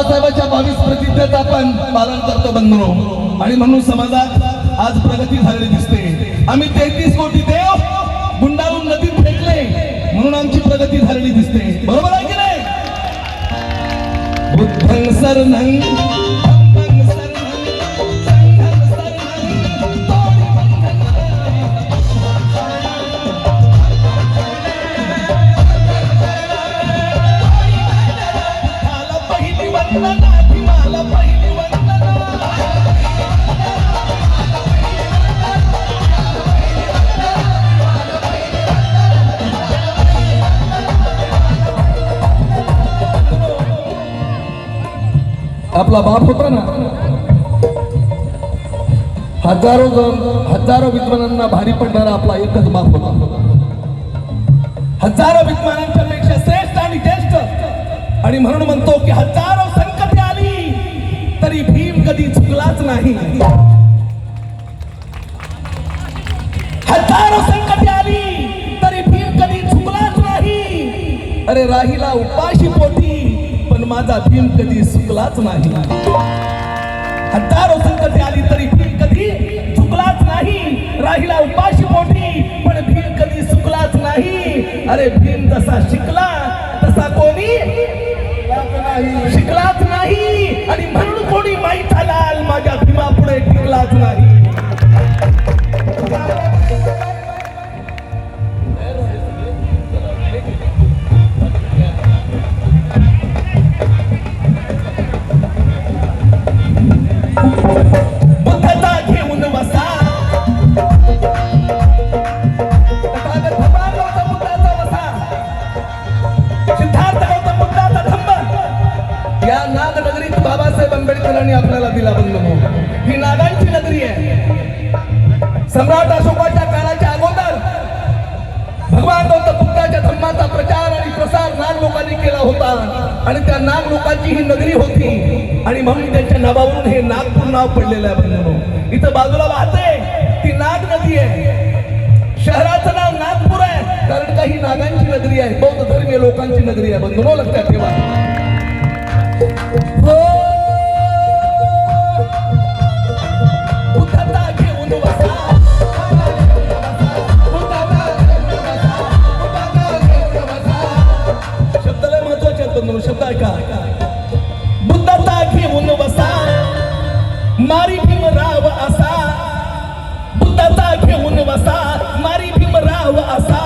बाबासाहेबांच्या 22 प्रतिज्ञेचं आपण पालन करतो बंधनो, आणि म्हणून समाजात आज प्रगती झालेली दिसते. आम्ही 33 कोटी देव गुंडाळून नदीत फेकले म्हणून आमची प्रगती झालेली दिसते. बरोबर आहे की नाही? बुद्धं शरणं धम्मं शरणं संघं शरणं तोडी बंधनं. मला पहिली वंदना, मला पहिली वंदना. आपला बाप होता ना, हजारो विद्वानांना भारी पडणारा आपला एकच बाप होता. हजारो विद्वानांच्या पेक्षा श्रेष्ठ आणि ज्येष्ठ, आणि म्हणून म्हणतो की हजारो संकटे आली तरी भीम कधी चुकलाच नाही. हजारो संकटे आली तरी भीम कधी चुकलाच नाही. अरे राहिला उपाशी पोटी पण माझा भीम कधी चुकलाच नाही. हजारो संकटे आली तरी भीम कधी चुकलाच नाही. राहिला उपाशी पोटी पण भीम कधी चुकलाच नाही. अरे भीम जसा शिकला तसा कोणी शिकलाच नाही, आणि म्हणून कोणी माहीत लाल माझ्या भीमा पुढे टिकलाच नाही. बुद्धता घेऊन बसा, तथागत भगवान गौतम बुद्धाचा वसा, सिद्धार्थ गौतम बुद्धाचा थंब या नागनगरीत बाबासाहेब आंबेडकरांनी आपल्याला दिला. बंधू, ही नागांची नगरी आहे. सम्राट अशोकाच्या काळाच्या अगोदर भगवान गौतम बुद्धाच्या धम्माचा प्रचार आणि प्रसार नाग लोकांनी केला होता, आणि त्या नाग लोकांची ही नगरी होती, आणि म्हणून त्यांच्या नावावरून हे नागपूर नाव पडलेलं आहे. बंधू, इथं बाजूला वाहते ती नाग नदी आहे. शहराचं नाव नागपूर आहे कारण काही नागांची नगरी आहे, बौद्ध धर्मीय लोकांची नगरी आहे. बंधू, लक्षात ठेवा. बुद्धता घेऊन बसा, शब्द लय महत्वाचे आहेत बंधू. शब्द ऐका. बुद्धता घेऊन बसा, मारी भीमराव असा. बुद्धता घेऊन बसा, मारी भीमराव असा.